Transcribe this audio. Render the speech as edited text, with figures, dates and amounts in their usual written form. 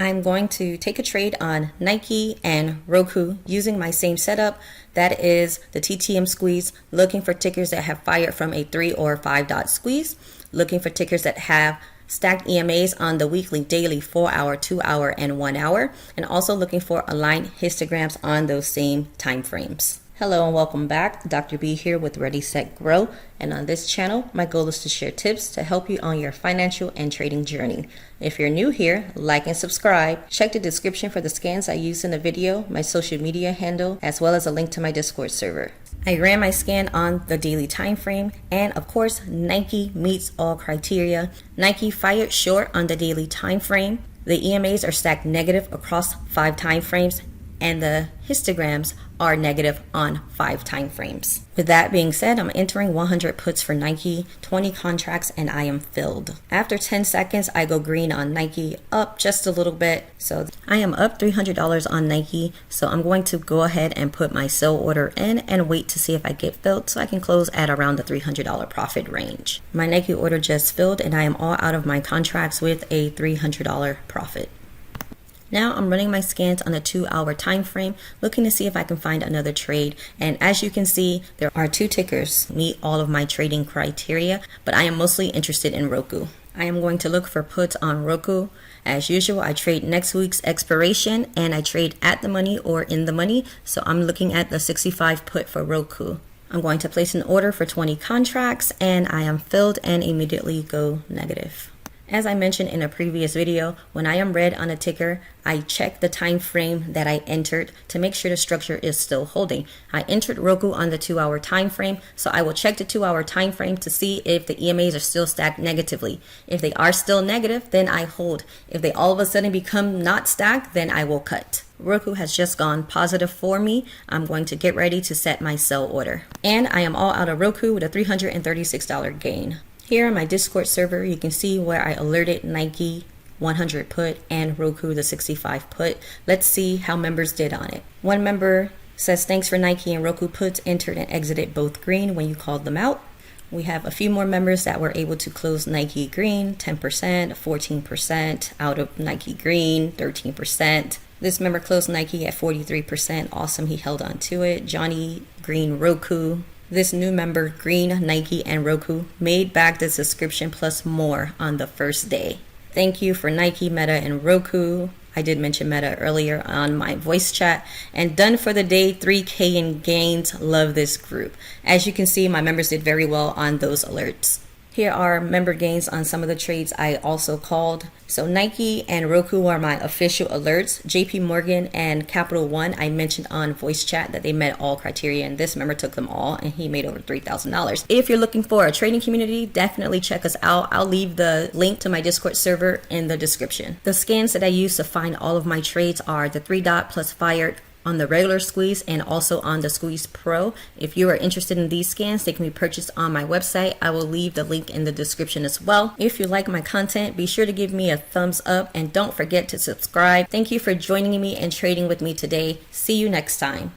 I'm going to take a trade on Nike and Roku using my same setup. That is the TTM squeeze, looking for tickers that have fired from a 3 or 5 dot squeeze, looking for tickers that have stacked EMAs on the weekly, daily, 4 hour, 2 hour, and 1 hour, and also looking for aligned histograms on those same time frames. Hello and welcome back. Dr. B here with Ready, Set, Grow. And on this channel, my goal is to share tips to help you on your financial and trading journey. If you're new here, like and subscribe. Check the description for the scans I used in the video, my social media handle, as well as a link to my Discord server. I ran my scan on the daily time frame, and of course, Nike meets all criteria. Nike fired short on the daily time frame. The EMAs are stacked negative across 5 time frames, and the histograms are negative on 5 time frames. With that being said, I'm entering 100 puts for Nike, 20 contracts, and I am filled. After 10 seconds, I go green on Nike, up just a little bit. So I am up $300 on Nike. So I'm going to go ahead and put my sell order in and wait to see if I get filled so I can close at around the $300 profit range. My Nike order just filled and I am all out of my contracts with a $300 profit. Now I'm running my scans on a 2-hour time frame, looking to see if I can find another trade. And as you can see, there are 2 tickers meet all of my trading criteria, but I am mostly interested in Roku. I am going to look for puts on Roku. As usual, I trade next week's expiration and I trade at the money or in the money. So I'm looking at the 65 put for Roku. I'm going to place an order for 20 contracts and I am filled and immediately go negative. As I mentioned in a previous video, when I am red on a ticker, I check the time frame that I entered to make sure the structure is still holding. I entered Roku on the 2-hour time frame, so I will check the 2-hour time frame to see if the EMAs are still stacked negatively. If they are still negative, then I hold. If they all of a sudden become not stacked, then I will cut. Roku has just gone positive for me. I'm going to get ready to set my sell order. And I am all out of Roku with a $336 gain. Here on my Discord server, you can see where I alerted Nike 100 put and Roku the 65 put. Let's see how members did on it. One member says thanks for Nike and Roku puts entered and exited both green when you called them out. We have a few more members that were able to close Nike green, 10%, 14% out of Nike green, 13%. This member closed Nike at 43%. Awesome, he held on to it. Johnny green Roku. This new member, green, Nike, and Roku, made back the subscription plus more on the first day. Thank you for Nike, Meta, and Roku. I did mention Meta earlier on my voice chat. And done for the day, 3K in gains. Love this group. As you can see, my members did very well on those alerts. Here are member gains on some of the trades I also called. So Nike and Roku are my official alerts. JP Morgan and Capital One, I mentioned on voice chat that they met all criteria and this member took them all and he made over $3,000. If you're looking for a trading community, definitely check us out. I'll leave the link to my Discord server in the description. The scans that I use to find all of my trades are the 3 dot plus fired on the regular squeeze and also on the Squeeze Pro. If you are interested in these scans, they can be purchased on my website. I will leave the link in the description as well. If you like my content, be sure to give me a thumbs up and don't forget to subscribe. Thank you for joining me and trading with me today. See you next time.